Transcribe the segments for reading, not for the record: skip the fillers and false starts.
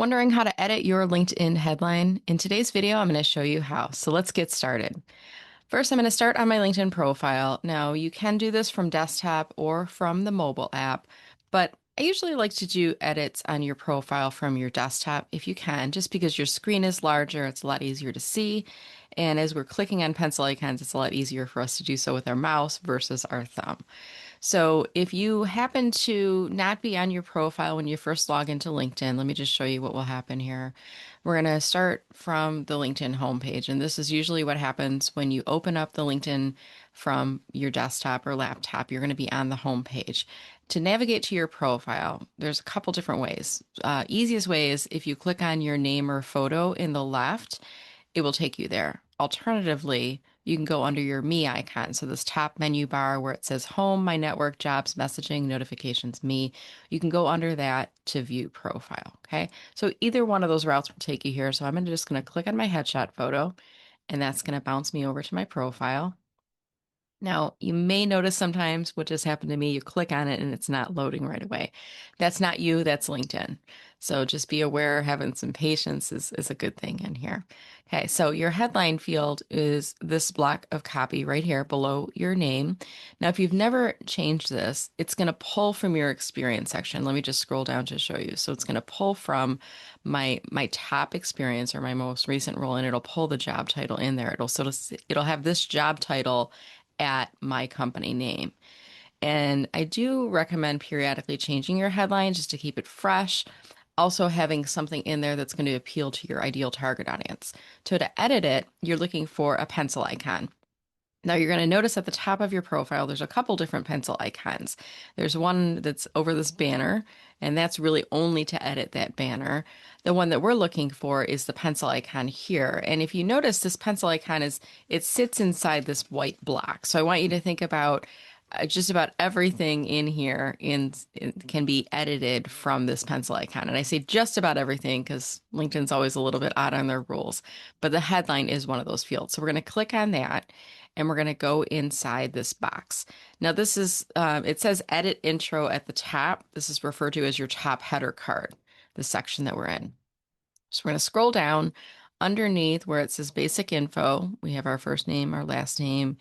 Wondering how to edit your LinkedIn headline? In today's video, I'm going to show you how. So let's get started. First, I'm going to start on my LinkedIn profile. Now, you can do this from desktop or from the mobile app, but I usually like to do edits on your profile from your desktop if you can, just because your screen is larger, it's a lot easier to see. And as we're clicking on pencil icons, it's a lot easier for us to do so with our mouse versus our thumb. So if you happen to not be on your profile when you first log into LinkedIn, let me just show you what will happen here. We're going to start from the LinkedIn homepage, and this is usually what happens when you open up the LinkedIn from your desktop or laptop. You're going to be on the homepage. To navigate to your profile, there's a couple different ways. Easiest way is if you click on your name or photo in the left, it will take you there. Alternatively, you can go under your Me icon. So this top menu bar where it says Home, My Network, Jobs, Messaging, Notifications, Me, you can go under that to view profile. Okay. So either one of those routes will take you here. So I'm just going to click on my headshot photo, and that's going to bounce me over to my profile. Now, you may notice sometimes what just happened to me, you click on it and it's not loading right away. That's not you, that's LinkedIn. So just be aware, having some patience is a good thing in here. Okay, so your headline field is this block of copy right here below your name. Now, if you've never changed this, it's going to pull from your experience section. Let me just scroll down to show you. So it's going to pull from my top experience or my most recent role, and it'll pull the job title in there. It'll have this job title at my company name. And I do recommend periodically changing your headline just to keep it fresh. Also, having something in there that's going to appeal to your ideal target audience. So, to edit it, you're looking for a pencil icon. Now you're going to notice at the top of your profile, there's a couple different pencil icons. There's one that's over this banner, and that's really only to edit that banner. The one that we're looking for is the pencil icon here. And if you notice, this pencil icon it sits inside this white block. So I want you to think about just about everything in here can be edited from this pencil icon. And I say just about everything because LinkedIn's always a little bit odd on their rules, but the headline is one of those fields. So we're going to click on that and we're going to go inside this box. Now this is, it says edit intro at the top. This is referred to as your top header card, the section that we're in. So we're going to scroll down underneath where it says basic info. We have our first name, our last name,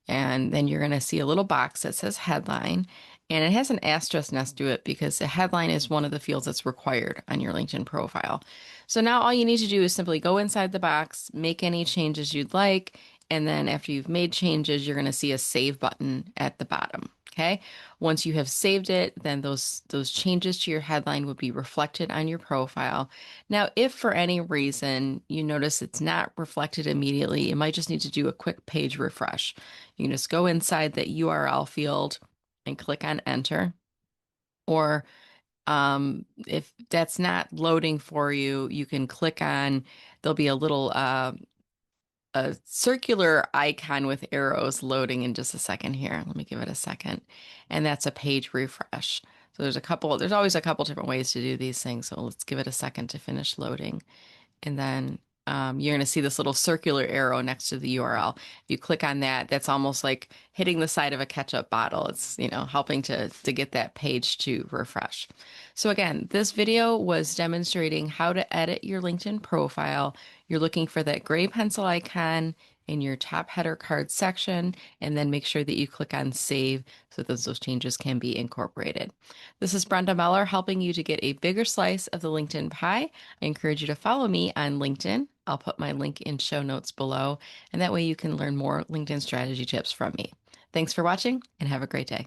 and then you're going to see a little box that says headline, and it has an asterisk next to it because the headline is one of the fields that's required on your LinkedIn profile. So now all you need to do is simply go inside the box, make any changes you'd like, and then after you've made changes, you're going to see a save button at the bottom. Okay. Once you have saved it, then those changes to your headline would be reflected on your profile. Now, if for any reason you notice it's not reflected immediately, you might just need to do a quick page refresh. You can just go inside that URL field and click on enter. Or if that's not loading for you, you can click on, there'll be a little a circular icon with arrows loading in just a second here. Let me give it a second. And that's a page refresh. So there's always a couple different ways to do these things. So let's give it a second to finish loading. And then you're going to see this little circular arrow next to the URL. If you click on that, that's almost like hitting the side of a ketchup bottle. It's, helping to get that page to refresh. So again, this video was demonstrating how to edit your LinkedIn profile. You're looking for that gray pencil icon in your top header card section, and then make sure that you click on save so that those changes can be incorporated. This is Brenda Meller helping you to get a bigger slice of the LinkedIn pie. I encourage you to follow me on LinkedIn. I'll put my link in show notes below, and that way you can learn more LinkedIn strategy tips from me. Thanks for watching and have a great day.